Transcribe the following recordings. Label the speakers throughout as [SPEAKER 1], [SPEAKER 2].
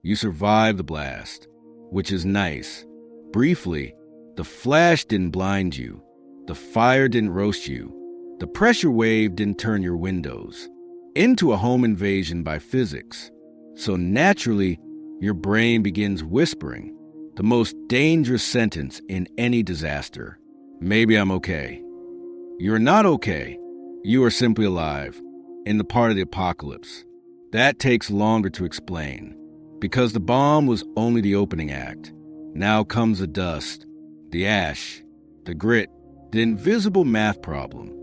[SPEAKER 1] You survived the blast, which is nice. Briefly, the flash didn't blind you. The fire didn't roast you. The pressure wave didn't turn your windows into a home invasion by physics. So naturally, your brain begins whispering the most dangerous sentence in any disaster. Maybe I'm okay. You're not okay. You are simply alive, in the part of the apocalypse. That takes longer to explain, because the bomb was only the opening act. Now comes the dust, the ash, the grit, the invisible math problem,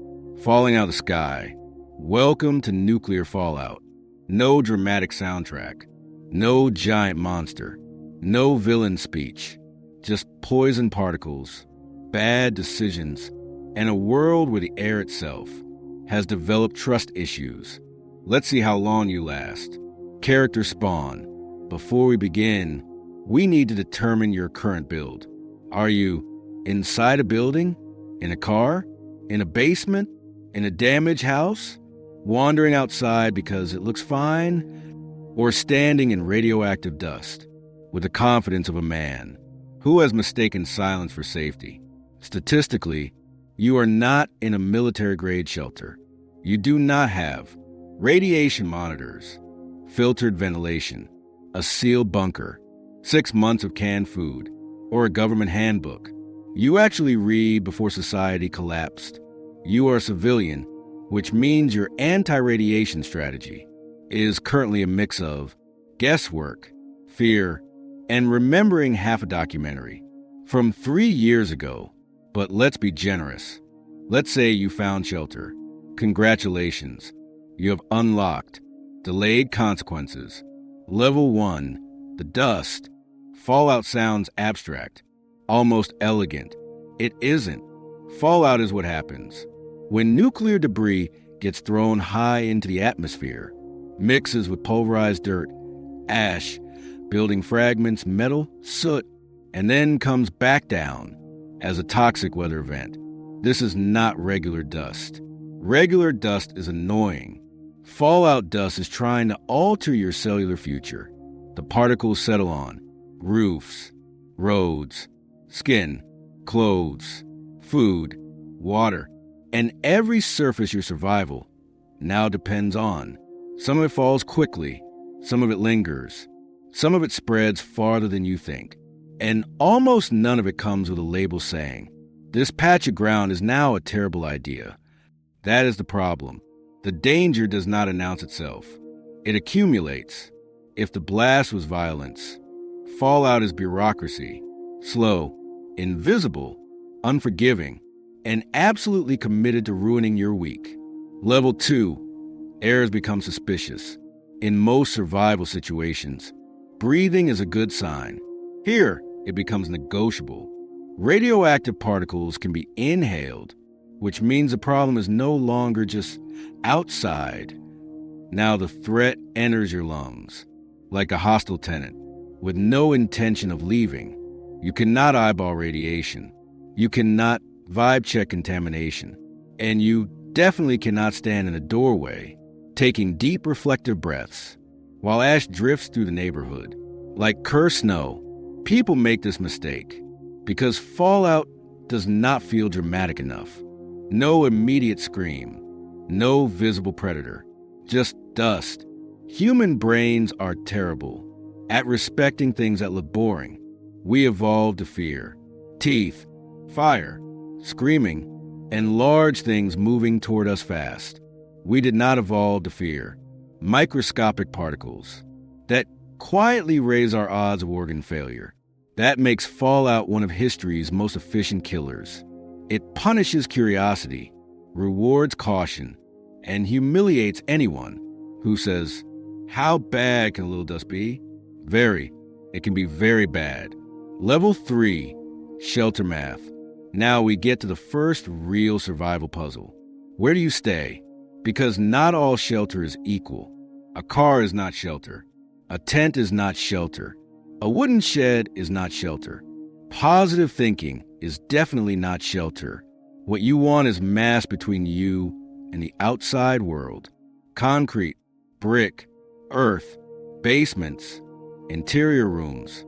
[SPEAKER 1] falling out of the sky. Welcome to nuclear fallout. No dramatic soundtrack, no giant monster, no villain speech, just poison particles, bad decisions, and a world where the air itself has developed trust issues. Let's see how long you last. Character spawn. Before we begin, we need to determine your current build. Are you inside a building? In a car? In a basement? In a damaged house? Wandering outside because it looks fine? Or standing in radioactive dust with the confidence of a man who has mistaken silence for safety? Statistically, you are not in a military-grade shelter. You do not have radiation monitors, filtered ventilation, a sealed bunker, 6 months of canned food, or a government handbook. You actually read before society collapsed. You are a civilian, which means your anti-radiation strategy is currently a mix of guesswork, fear, and remembering half a documentary from 3 years ago. But let's be generous. Let's say you found shelter. Congratulations. You have unlocked delayed consequences. Level 1, the dust. Fallout sounds abstract, almost elegant. It isn't. Fallout is what happens when nuclear debris gets thrown high into the atmosphere, mixes with pulverized dirt, ash, building fragments, metal, soot, and then comes back down as a toxic weather event. This is not regular dust. Regular dust is annoying. Fallout dust is trying to alter your cellular future. The particles settle on roofs, roads, skin, clothes, food, water, and every surface your survival now depends on. Some of it falls quickly, some of it lingers, some of it spreads farther than you think, and almost none of it comes with a label saying, "This patch of ground is now a terrible idea." That is the problem. The danger does not announce itself. It accumulates. If the blast was violence, fallout is bureaucracy, slow, invisible, unforgiving, and absolutely committed to ruining your week. Level 2, air has become suspicious. In most survival situations, breathing is a good sign. Here, it becomes negotiable. Radioactive particles can be inhaled, which means the problem is no longer just outside. Now the threat enters your lungs, like a hostile tenant, with no intention of leaving. You cannot eyeball radiation. You cannot vibe check contamination. And you definitely cannot stand in a doorway, taking deep reflective breaths, while ash drifts through the neighborhood. Like cursed snow, people make this mistake, because fallout does not feel dramatic enough. No immediate scream, no visible predator, just dust. Human brains are terrible at respecting things that look boring. We evolved to fear teeth, fire, screaming, and large things moving toward us fast. We did not evolve to fear microscopic particles that quietly raise our odds of organ failure. That makes fallout one of history's most efficient killers. It punishes curiosity, rewards caution, and humiliates anyone who says, "How bad can a little dust be?" Very. It can be very bad. Level 3, shelter math. Now we get to the first real survival puzzle. Where do you stay? Because not all shelter is equal. A car is not shelter. A tent is not shelter. A wooden shed is not shelter. Positive thinking is definitely not shelter. What you want is mass between you and the outside world. Concrete, brick, earth, basements, interior rooms,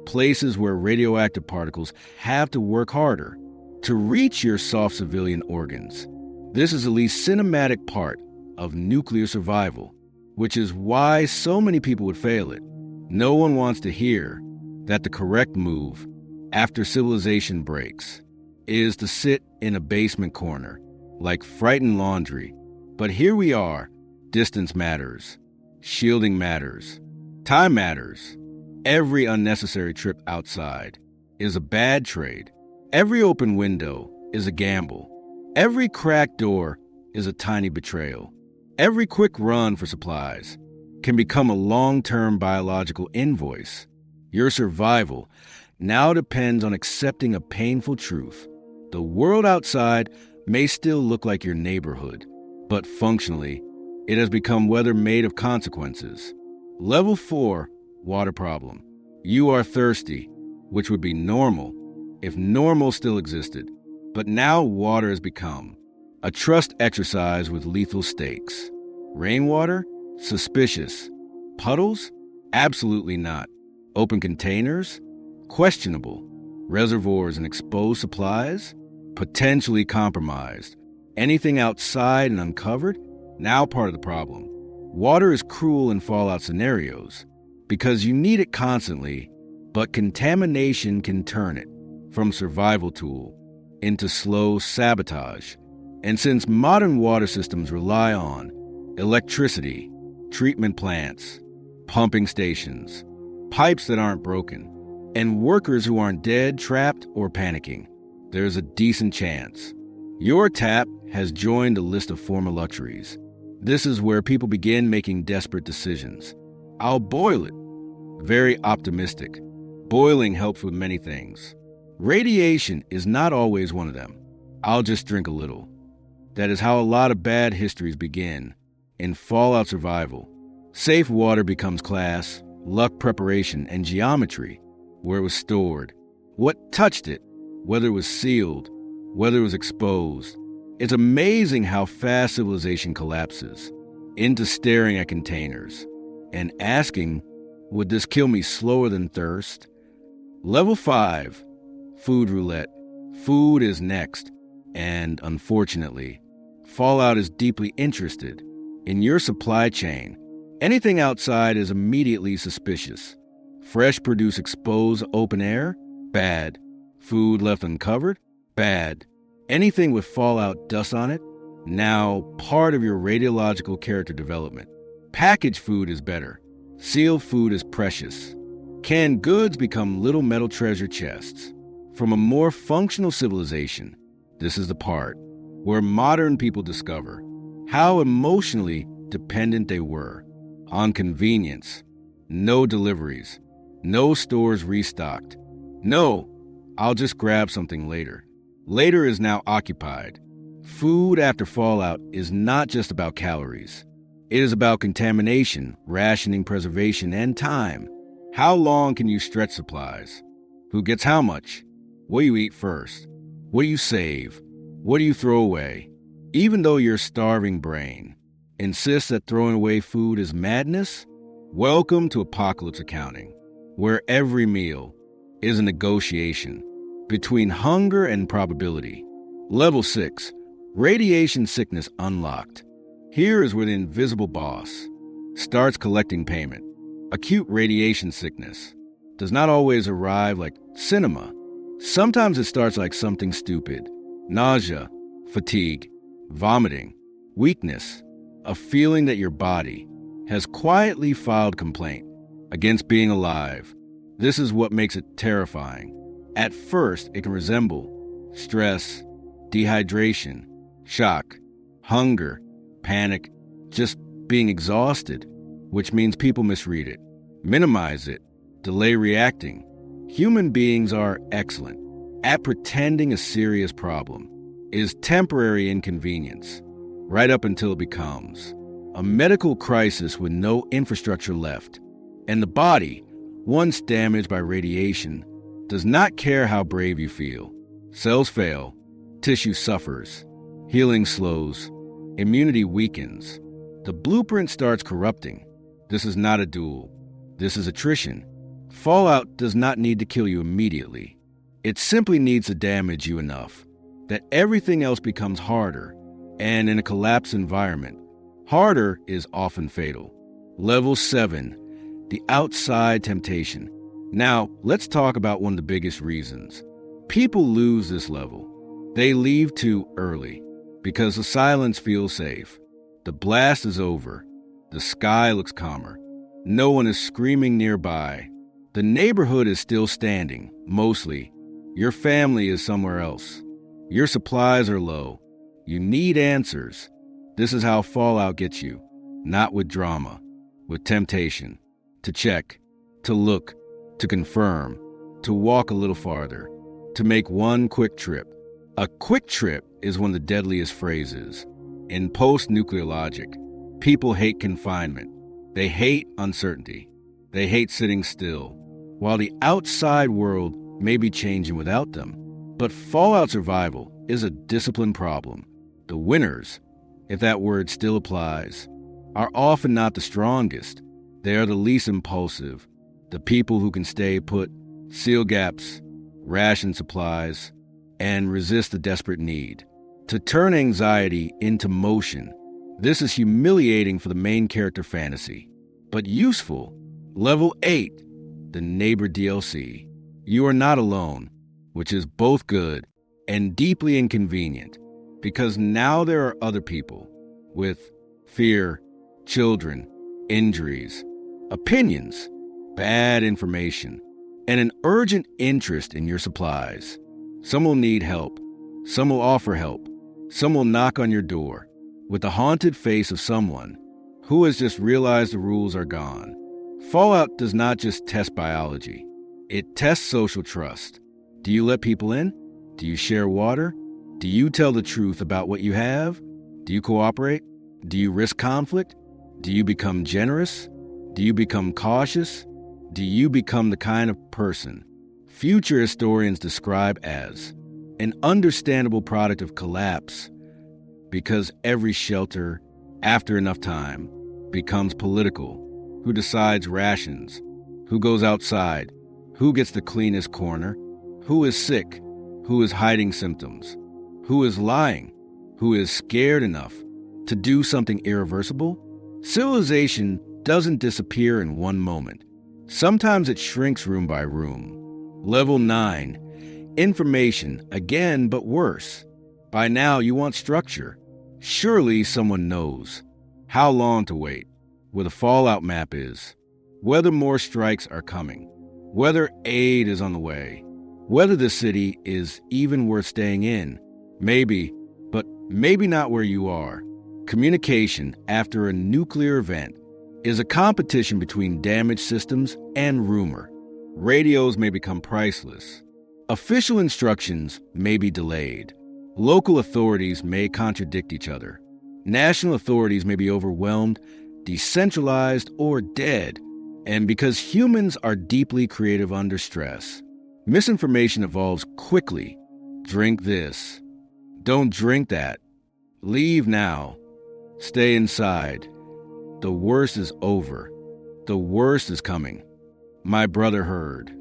[SPEAKER 1] places where radioactive particles have to work harder to reach your soft civilian organs. This is the least cinematic part of nuclear survival, which is why so many people would fail it. No one wants to hear that the correct move after civilization breaks is to sit in a basement corner like frightened laundry. But here we are. Distance matters. Shielding matters. Time matters. Every unnecessary trip outside is a bad trade. Every open window is a gamble. Every cracked door is a tiny betrayal. Every quick run for supplies can become a long-term biological invoice. Your survival now depends on accepting a painful truth. The world outside may still look like your neighborhood, but functionally, it has become weather made of consequences. Level 4, water problem. You are thirsty, which would be normal if normal still existed. But now water has become a trust exercise with lethal stakes. Rainwater? Suspicious. Puddles? Absolutely not. Open containers? Questionable. Reservoirs and exposed supplies? Potentially compromised. Anything outside and uncovered? Now part of the problem. Water is cruel in fallout scenarios because you need it constantly, but contamination can turn it from survival tool into slow sabotage. And since modern water systems rely on electricity, treatment plants, pumping stations, pipes that aren't broken, and workers who aren't dead, trapped, or panicking, there's a decent chance your tap has joined a list of former luxuries. This is where people begin making desperate decisions. I'll boil it. Very optimistic. Boiling helps with many things. Radiation is not always one of them. I'll just drink a little. That is how a lot of bad histories begin. In fallout survival, safe water becomes class, luck preparation, and geometry, where it was stored, what touched it, whether it was sealed, whether it was exposed. It's amazing how fast civilization collapses into staring at containers and asking, would this kill me slower than thirst? Level 5, food roulette. Food is next, and unfortunately, fallout is deeply interested in your supply chain. Anything outside is immediately suspicious. Fresh produce exposed open air? Bad. Food left uncovered? Bad. Anything with fallout dust on it? Now part of your radiological character development. Packaged food is better. Sealed food is precious. Canned goods become little metal treasure chests. From a more functional civilization, this is the part where modern people discover how emotionally dependent they were on convenience. No deliveries. No stores restocked. No, I'll just grab something later. Later is now occupied. Food after fallout is not just about calories. It is about contamination, rationing, preservation, and time. How long can you stretch supplies? Who gets how much? What do you eat first? What do you save? What do you throw away? Even though your starving brain insists that throwing away food is madness, welcome to apocalypse accounting, where every meal is a negotiation between hunger and probability. Level 6, radiation sickness unlocked. Here is where the invisible boss starts collecting payment. Acute radiation sickness does not always arrive like cinema. Sometimes it starts like something stupid. Nausea, fatigue, vomiting, weakness, a feeling that your body has quietly filed complaint against being alive. This is what makes it terrifying. At first, it can resemble stress, dehydration, shock, hunger, panic, just being exhausted, which means people misread it, minimize it, delay reacting. Human beings are excellent at pretending a serious problem is temporary inconvenience, right up until it becomes a medical crisis with no infrastructure left. And the body, once damaged by radiation, does not care how brave you feel. Cells fail, tissue suffers, healing slows, immunity weakens. The blueprint starts corrupting. This is not a duel. This is attrition. Fallout does not need to kill you immediately. It simply needs to damage you enough that everything else becomes harder, and in a collapsed environment, harder is often fatal. Level 7, the outside temptation. Now, let's talk about one of the biggest reasons. People lose this level. They leave too early because the silence feels safe. The blast is over. The sky looks calmer. No one is screaming nearby. The neighborhood is still standing, mostly. Your family is somewhere else. Your supplies are low. You need answers. This is how fallout gets you. Not with drama, with temptation. To check, to look, to confirm, to walk a little farther, to make one quick trip. A quick trip is one of the deadliest phrases. In post-nuclear logic, people hate confinement. They hate uncertainty. They hate sitting still, while the outside world may be changing without them. But fallout survival is a discipline problem. The winners, if that word still applies, are often not the strongest. They are the least impulsive, the people who can stay put, seal gaps, ration supplies, and resist the desperate need to turn anxiety into motion. This is humiliating for the main character fantasy, but useful. Level 8, the neighbor DLC. You are not alone, which is both good and deeply inconvenient, because now there are other people with fear, children, injuries, opinions, bad information, and an urgent interest in your supplies. Some will need help. Some will offer help. Some will knock on your door with the haunted face of someone who has just realized the rules are gone. Fallout does not just test biology. It tests social trust. Do you let people in? Do you share water? Do you tell the truth about what you have? Do you cooperate? Do you risk conflict? Do you become generous? Do you become cautious? Do you become the kind of person future historians describe as an understandable product of collapse, because every shelter, after enough time, becomes political? Who decides rations? Who goes outside? Who gets the cleanest corner? Who is sick? Who is hiding symptoms? Who is lying? Who is scared enough to do something irreversible? Civilization doesn't disappear in one moment. Sometimes it shrinks room by room. Level 9, information, again, but worse. By now, you want structure. Surely someone knows how long to wait, where the fallout map is, whether more strikes are coming, whether aid is on the way, whether the city is even worth staying in. Maybe, but maybe not where you are. Communication after a nuclear event is a competition between damaged systems and rumor. Radios may become priceless. Official instructions may be delayed. Local authorities may contradict each other. National authorities may be overwhelmed, decentralized, or dead. And because humans are deeply creative under stress, misinformation evolves quickly. Drink this. Don't drink that. Leave now. Stay inside. The worst is over. The worst is coming. My brother heard.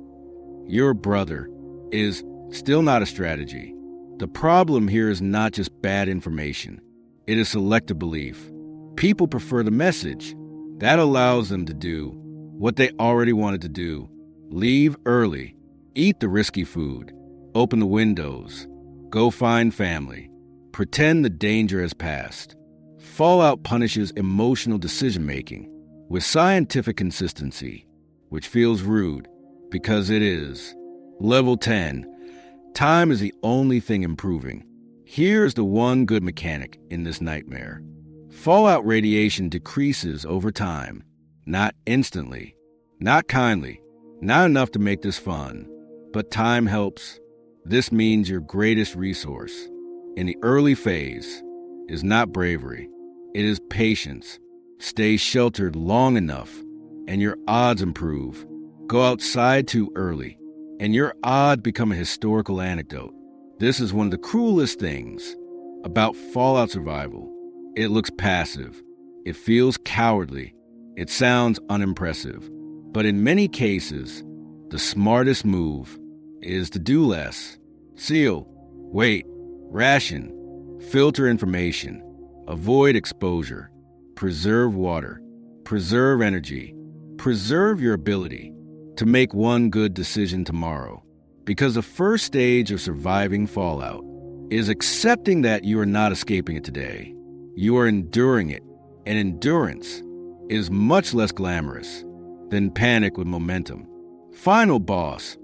[SPEAKER 1] Your brother is still not a strategy. The problem here is not just bad information. It is selective belief. People prefer the message. That allows them to do what they already wanted to do. Leave early. Eat the risky food. Open the windows. Go find family. Pretend the danger has passed. Fallout punishes emotional decision-making with scientific consistency, which feels rude because it is. Level 10. Time is the only thing improving. Here's the one good mechanic in this nightmare. Fallout radiation decreases over time, not instantly, not kindly, not enough to make this fun, but time helps. This means your greatest resource in the early phase is not bravery, it is patience. Stay sheltered long enough, and your odds improve. Go outside too early, and your odds become a historical anecdote. This is one of the cruelest things about Fallout survival. It looks passive. It feels cowardly. It sounds unimpressive. But in many cases, the smartest move is to do less. Seal, wait, ration, filter information, avoid exposure, preserve water, preserve energy, preserve your ability to make one good decision tomorrow. Because the first stage of surviving fallout is accepting that you are not escaping it today. You are enduring it, and endurance is much less glamorous than panic with momentum. Final boss,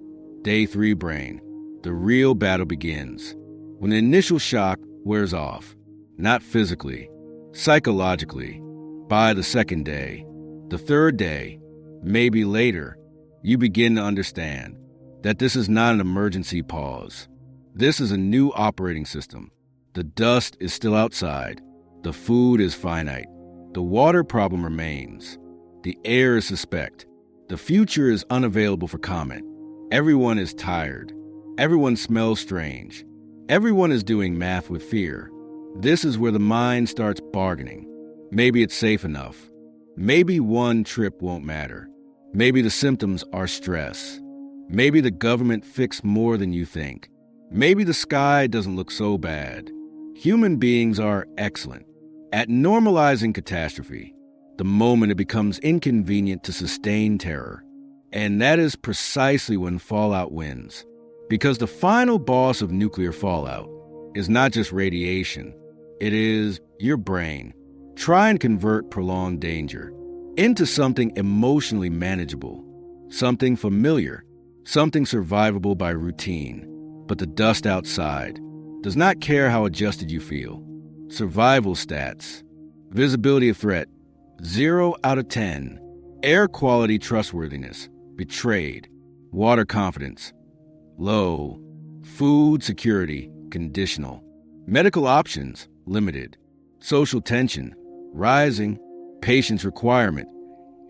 [SPEAKER 1] day 3 brain. The real battle begins when the initial shock wears off, not physically, psychologically. By the second day, the third day, maybe later, you begin to understand that this is not an emergency pause. This is a new operating system. The dust is still outside. The food is finite. The water problem remains. The air is suspect. The future is unavailable for comment. Everyone is tired. Everyone smells strange. Everyone is doing math with fear. This is where the mind starts bargaining. Maybe it's safe enough. Maybe one trip won't matter. Maybe the symptoms are stress. Maybe the government fixed more than you think. Maybe the sky doesn't look so bad. Human beings are excellent at normalizing catastrophe the moment it becomes inconvenient to sustain terror. And that is precisely when fallout wins. Because the final boss of nuclear fallout is not just radiation. It is your brain. Try and convert prolonged danger into something emotionally manageable, something familiar, something survivable by routine. But the dust outside does not care how adjusted you feel. Survival stats. Visibility of threat, 0 out of 10. Air quality trustworthiness, betrayed. Water confidence, low. Food security, conditional. Medical options, limited. Social tension, rising. Patience requirement,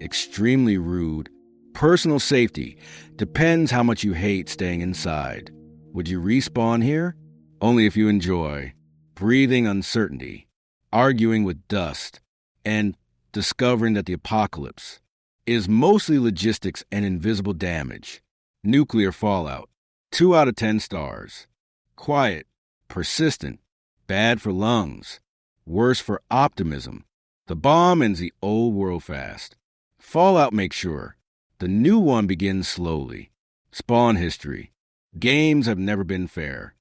[SPEAKER 1] extremely rude. Personal safety, depends how much you hate staying inside. Would you respawn here? Only if you enjoy. Breathing uncertainty, arguing with dust, and discovering that the apocalypse is mostly logistics and invisible damage. Nuclear fallout, 2 out of 10 stars. Quiet, persistent, bad for lungs, worse for optimism. The bomb ends the old world fast. Fallout makes sure. The new one begins slowly. Spawn history. Games have never been fair.